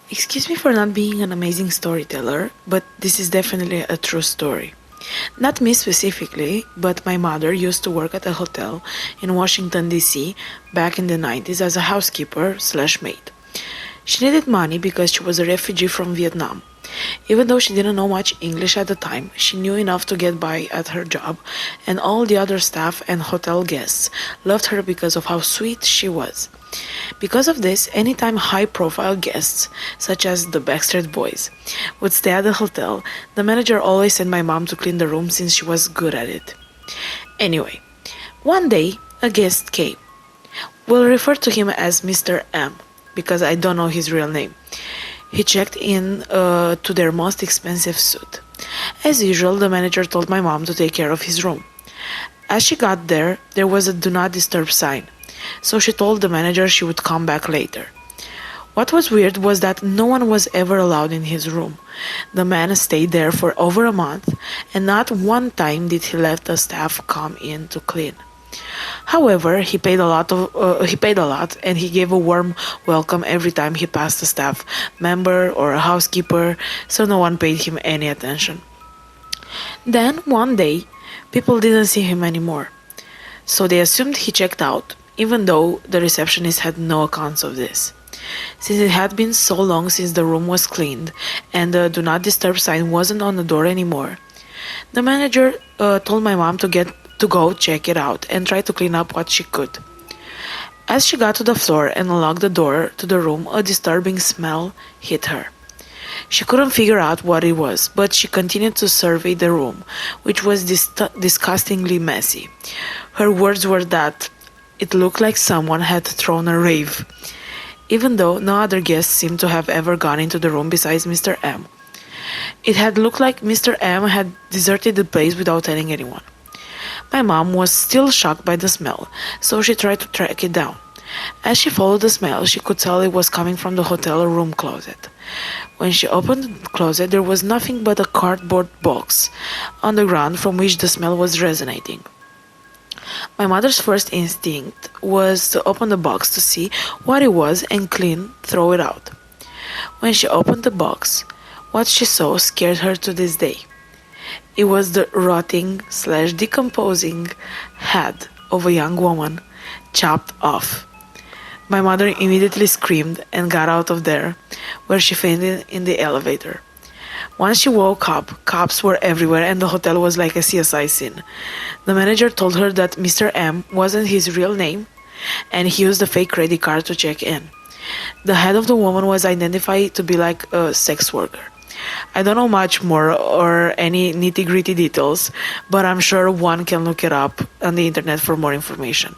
Excuse me for not being an amazing storyteller, but this is definitely a true story. Not me specifically, but my mother used to work at a hotel in Washington, D.C. back in the 90s as a housekeeper slash maid. She needed money because she was a refugee from Vietnam. Even though she didn't know much English at the time, she knew enough to get by at her job, and all the other staff and hotel guests loved her because of how sweet she was. Because of this, anytime high profile guests, such as the Backstreet Boys, would stay at the hotel, the manager always sent my mom to clean the room since she was good at it. Anyway, one day, a guest came. We'll refer to him as Mr. M, because I don't know his real name. He checked in to their most expensive suite. As usual, the manager told my mom to take care of his room. As she got there, there was a do not disturb sign, so she told the manager she would come back later. What was weird was that no one was ever allowed in his room. The man stayed there for over a month, and not one time did he let the staff come in to clean. However, he paid a lot, and he gave a warm welcome every time he passed a staff member or a housekeeper, so no one paid him any attention. Then, one day, people didn't see him anymore, so they assumed he checked out, even though the receptionist had no accounts of this. Since it had been so long since the room was cleaned and the do not disturb sign wasn't on the door anymore, the manager told my mom to go check it out and try to clean up what she could. As she got to the floor and unlocked the door to the room, a disturbing smell hit her. She couldn't figure out what it was, but she continued to survey the room, which was disgustingly messy. Her words were that it looked like someone had thrown a rave, even though no other guests seemed to have ever gone into the room besides Mr. M. It had looked like Mr. M had deserted the place without telling anyone. My mom was still shocked by the smell, so she tried to track it down. As she followed the smell, she could tell it was coming from the hotel room closet. When she opened the closet, there was nothing but a cardboard box on the ground from which the smell was resonating. My mother's first instinct was to open the box to see what it was and throw it out. When she opened the box, what she saw scared her to this day. It was the rotting slash decomposing head of a young woman, chopped off. My mother immediately screamed and got out of there, where she fainted in the elevator. Once she woke up, cops were everywhere and the hotel was like a CSI scene. The manager told her that Mr. M wasn't his real name, and he used a fake credit card to check in. The head of the woman was identified to be like a sex worker. I don't know much more or any nitty-gritty details, but I'm sure one can look it up on the internet for more information.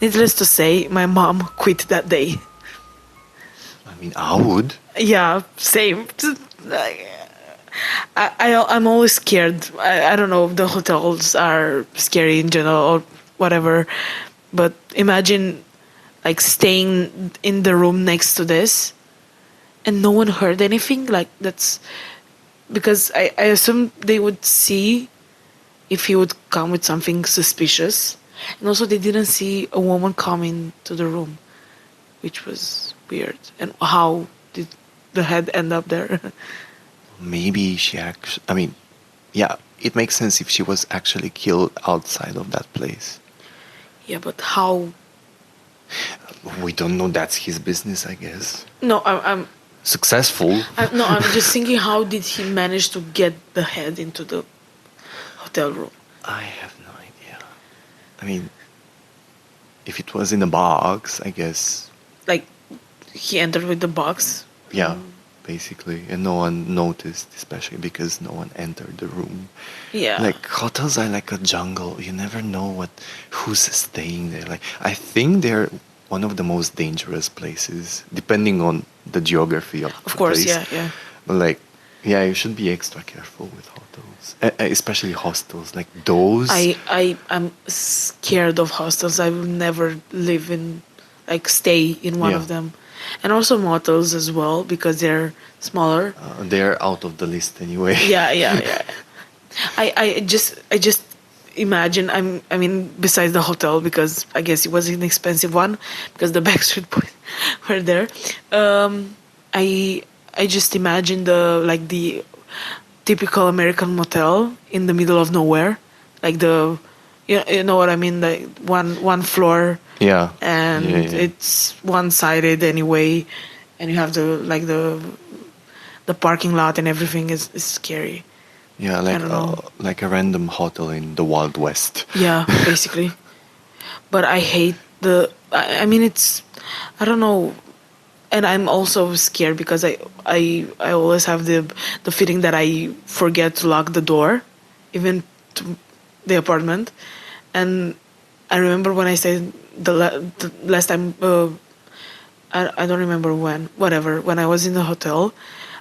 Needless to say, my mom quit that day. I mean, I would. Yeah, same. I'm always scared. I don't know if the hotels are scary in general or whatever, but imagine like staying in the room next to this and no one heard anything. Like that's because I assume they would see if he would come with something suspicious, and also they didn't see a woman come into the room, which was weird. And how did the head end up there? Maybe she actually. I mean, yeah, it makes sense if she was actually killed outside of that place. Yeah, but how? We don't know. That's his business, I guess. No, I'm Successful. no, I'm just thinking, how did he manage to get the head into the hotel room? I have no idea. I mean, if it was in a box, I guess. Like, he entered with the box? Yeah, basically, and no one noticed, especially because no one entered the room. Yeah. Like hotels are like a jungle. You never know who's staying there. Like I think they're one of the most dangerous places, depending on the geography of Of the course, place. yeah. But like, yeah, you should be extra careful with hotels, especially hostels. Like those. I'm scared of hostels. I will never live in, like, stay in one Yeah. of them. And also motels as well, because they're smaller. They're out of the list anyway. Yeah. I just imagine I mean besides the hotel, because I guess it was an expensive one because the Backstreet Boys were there. I I just imagine the typical American motel in the middle of nowhere, like you know what I mean, like one floor, Yeah. Yeah. and Yeah. it's one sided anyway, and you have the parking lot and everything is scary. Yeah, I don't know. like a random hotel in the Wild West. Yeah, basically. But I hate I mean, it's. I don't know. And I'm also scared because I always have the feeling that I forget to lock the door, even to the apartment. And I remember when I stayed the last time. I don't remember when. Whatever. When I was in the hotel,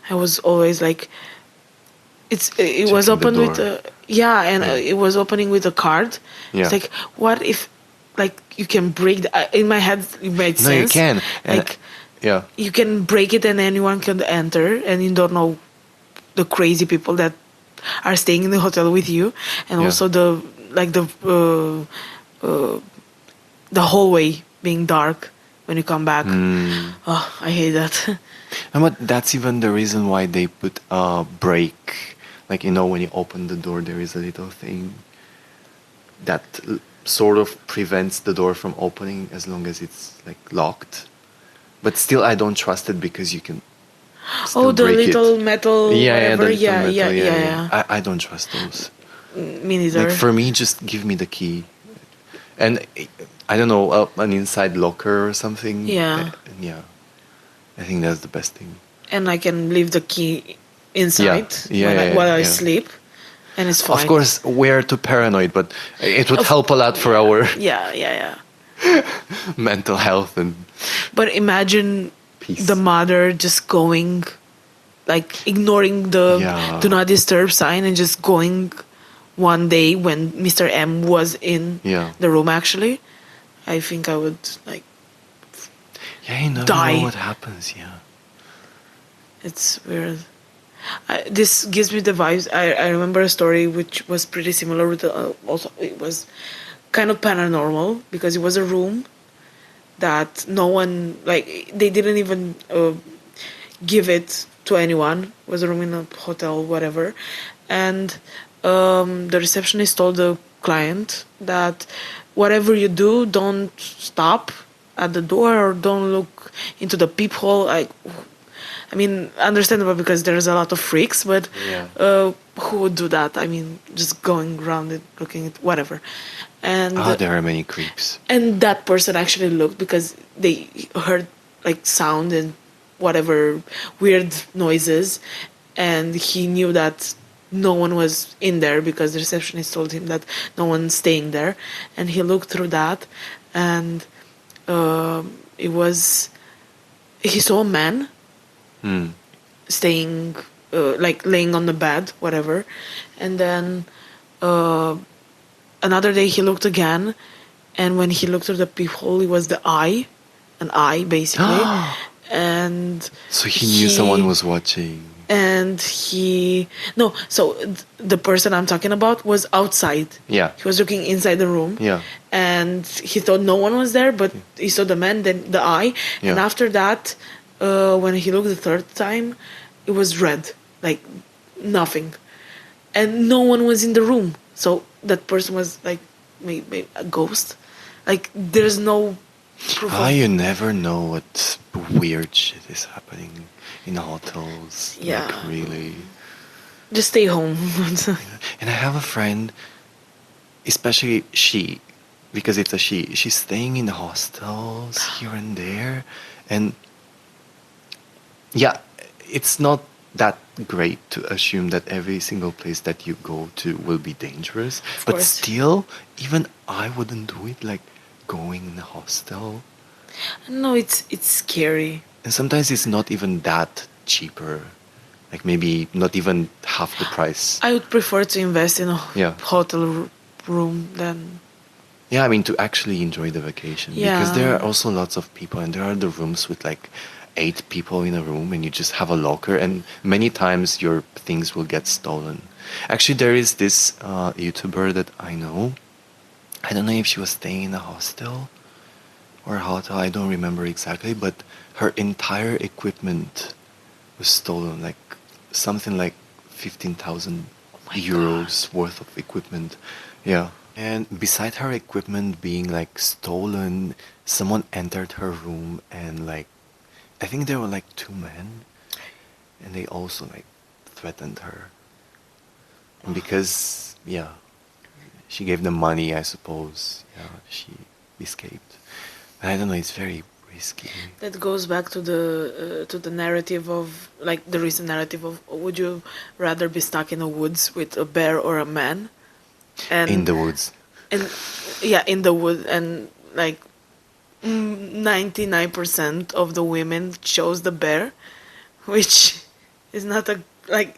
I was always like, it was Checking the open with door. a yeah, and Yeah. it was opening with a card. It's Yeah. like, what if, like, you can break in my head it made No, you sense, can. And like yeah. you can break it and anyone can enter, and you don't know the crazy people that are staying in the hotel with you, and Yeah. also the hallway being dark when you come back. Hmm. Oh, I hate that. And but that's even the reason why they put a break. Like, when you open the door, there is a little thing that sort of prevents the door from opening as long as it's like locked. But still, I don't trust it because you can Oh, still the break it. little metal Yeah, yeah, the whatever. little Yeah, metal. yeah, Yeah, yeah, yeah. yeah. I don't trust those. Me Like, neither. for me, just give me the key. And I don't know, an inside locker or something. Yeah. Yeah, I think that's the best thing. And I can leave the key Yeah, inside yeah, yeah, while I yeah. sleep, and it's Of fine. course, we're too paranoid, but it would Of help a lot for our yeah, yeah, yeah. mental health and But imagine the peace. mother just going, like, ignoring the do Yeah, not disturb sign and just going one day when Mr. M was in yeah. the room. Actually, I think I would, like, Yeah, you never know die. what happens, yeah. It's weird. This gives me the vibes. I remember a story which was pretty similar with also it was kind of paranormal because it was a room that no one, like, they didn't even give it to anyone. It was a room in a hotel, whatever, and the receptionist told the client that whatever you do, don't stop at the door or don't look into the peephole. I mean, understandable because there's a lot of freaks, but Yeah. who would do that? I mean, just going around it, looking at whatever, Ah, and there are many creeps. and that person actually looked because they heard, like, sound and whatever weird noises, and he knew that no one was in there because the receptionist told him that no one's staying there, and he looked through that, and it was he saw a man Hmm. staying, like, laying on the bed, whatever, and then uh, another day he looked again, and when he looked through the peephole, it was an eye basically, and So he knew someone he was watching. and he no so the person I'm talking about was outside. Yeah. He was looking inside the room, Yeah. and he thought no one was there, but he saw the man, then the eye, and Yeah. after that, when he looked the third time, it was red, like nothing, and no one was in the room. So that person was like maybe a ghost. Like, there's no proof Ah, of. you never know what weird shit is happening in hotels. Like, Yeah, really. just stay home. And I have a friend, especially she, because it's a she, she's staying in hostels here and there. And yeah, it's not that great to assume that every single place that you go to will be dangerous. Of But course. still, even I wouldn't do it, like going in a hostel. No, it's scary. And sometimes it's not even that cheaper. Like maybe not even half the price. I would prefer to invest in a Yeah. hotel room than. Yeah, I mean to actually enjoy the vacation. Because there Yeah. are also lots of people and there are the rooms with like 8 people in a room and you just have a locker and many times your things will get stolen. Actually, there is this YouTuber that I know. I don't know if she was staying in a hostel or a hotel, I don't remember exactly, but her entire equipment was stolen, like something like 15,000 Oh my God. euros worth of equipment. Yeah. And beside her equipment being like stolen, someone entered her room and like I think there were like two men and they also like threatened her. And because yeah, she gave them money, I suppose, yeah, she escaped. And I don't know, it's very risky. That goes back to the narrative of, like, the recent narrative of, would you rather be stuck in the woods with a bear or a man? In And the woods. and yeah, in the wood, and like 99% of the women chose the bear, which is not a, like,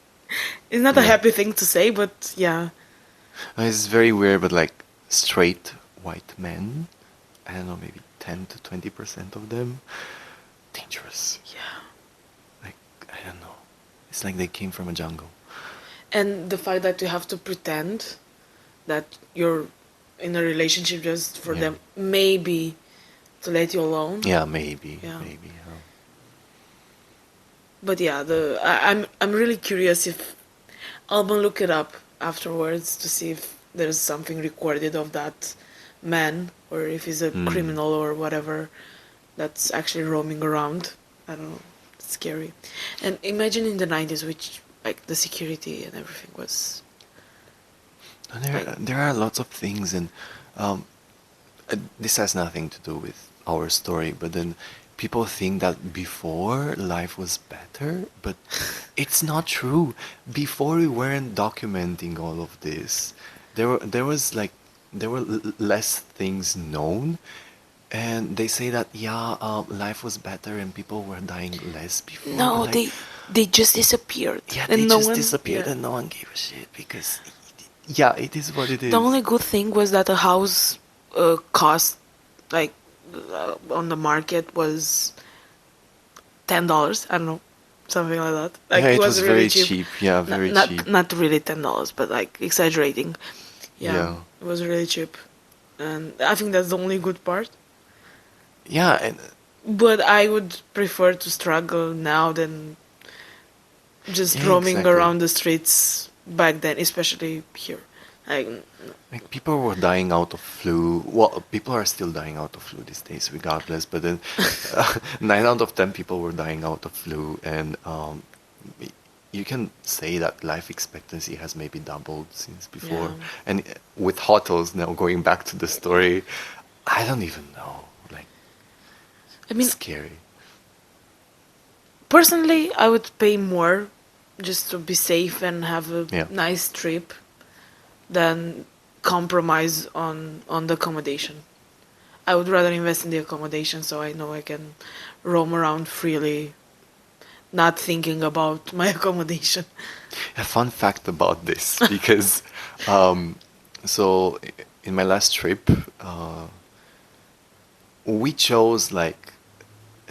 it's not a Yeah. happy thing to say, but yeah. It's very weird, but like straight white men, I don't know, maybe 10 to 20% of them, dangerous. Yeah. Like, I don't know. It's like they came from a jungle. And the fact that you have to pretend that you're in a relationship just for Yeah. them, maybe to let you alone. Yeah, maybe, Yeah. maybe. But yeah, I'm really curious if I'll look it up afterwards to see if there's something recorded of that man, or if he's a Hmm. criminal or whatever that's actually roaming around. I don't know. It's scary. And imagine in the 90s, which, like, the security and everything was And like, there are lots of things, and um, this has nothing to do with our story, but then people think that before life was better, but it's not true. Before we weren't documenting all of this. There were less things known, and they say that yeah, life was better and people were dying less before, but no, like they just disappeared, yeah, they and no just one, disappeared yeah. and no one gave a shit because yeah, it is what it The is. only good thing was that a house cost, like, on the market was $10. I don't know, something like that. Yeah, Like, it it was was really very cheap. cheap. Yeah, Not very cheap. not not really $10, but like exaggerating. Yeah, Yeah. it was really cheap, and I think that's the only good part. Yeah, and But I would prefer to struggle now than just yeah, roaming exactly. around the streets back then, especially here. Like, Like people were dying out of flu. Well, people are still dying out of flu these days, regardless. But then, 9 out of 10 people were dying out of flu, and y- you can say that life expectancy has maybe doubled since yeah. before. And with hotels now, going back to the story, I don't even know. Like I mean, scary. personally, I would pay more just to be safe and have a Yeah. nice trip than compromise on the accommodation. I would rather invest in the accommodation so I know I can roam around freely, not thinking about my accommodation. A fun fact about this because um, so in my last trip, we chose like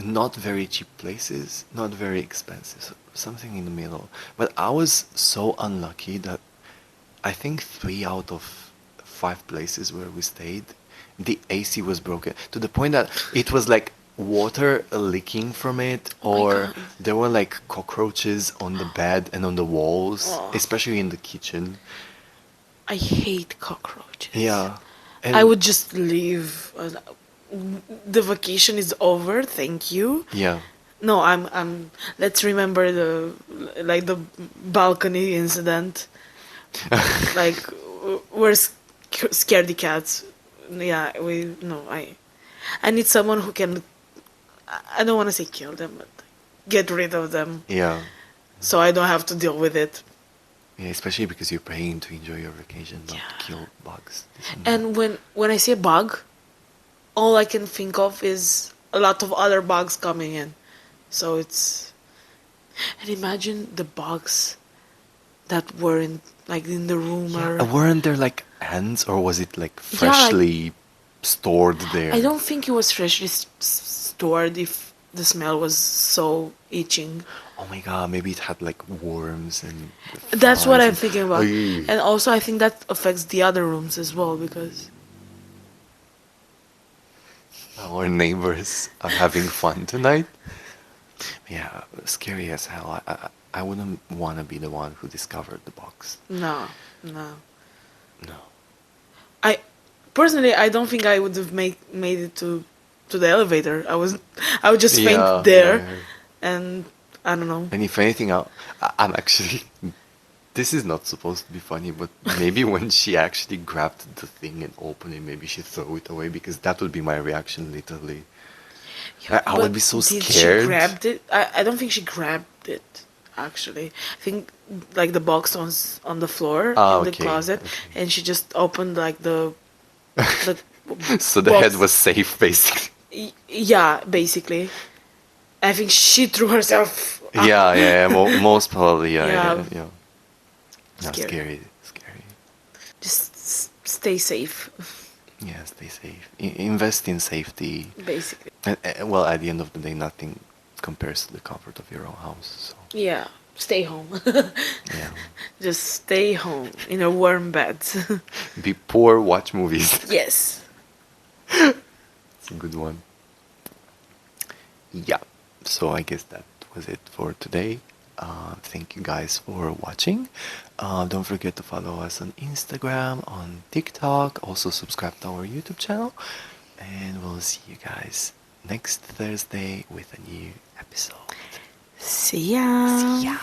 not very cheap places, not very expensive, something in the middle. But I was so unlucky that I think 3 out of 5 places where we stayed, the AC was broken to the point that it was like water leaking from it, Oh my or god. there were like cockroaches on the bed and on the walls, Oh, especially in the kitchen. I hate cockroaches. Yeah, I and would just leave. The vacation is over, thank you. yeah. No, I'm. Let's remember the, like, the balcony incident. Like, we're scaredy cats. Yeah, we no. I need someone who can. I don't want to say kill them, but get rid of them, Yeah. so I don't have to deal with it. Yeah, especially because you're paying to enjoy your vacation, not Yeah. kill bugs, this and that. And when I see a bug, all I can think of is a lot of other bugs coming in. So it's, and imagine the bugs that were in, like, in the room, Yeah, or weren't there like ants, or was it like yeah, like, freshly stored I there? don't think it was freshly stored if the smell was so itching. Oh my god, maybe it had like worms and That's what flies I'm and. thinking about. Ay. And also I think that affects the other rooms as well, because Our neighbors are having fun tonight. Yeah, scary as hell. I wouldn't want to be the one who discovered the box. No, no. No. I personally, I don't think I would have made it to the elevator. I would just faint Yeah, yeah, there, yeah. and I don't know. And if anything, I'm actually. This is not supposed to be funny, but maybe when she actually grabbed the thing and opened it, maybe she threw it away because that would be my reaction, literally. Yeah, I would but be so did she scared. grabbed it? I don't think she grabbed it. Actually, I think like the box was on the floor Ah, in the okay, closet, okay. and she just opened like the So the head box. was safe, basically. Yeah, basically. I think she threw herself out. Yeah, yeah, yeah, most probably, yeah, Yeah, yeah, yeah. No, scary. scary, scary. Just stay safe, Yeah, stay safe. Invest in safety. basically. Well, at the end of the day, nothing compares to the comfort of your own house. So, Yeah, stay home. yeah. Just stay home in a warm bed. Be poor, watch movies. Yes. It's a good one. Yeah. So I guess that was it for today. Thank you guys for watching. Don't forget to follow us on Instagram, on TikTok. Also subscribe to our YouTube channel. And we'll see you guys next Thursday with a new episode. See ya. See ya.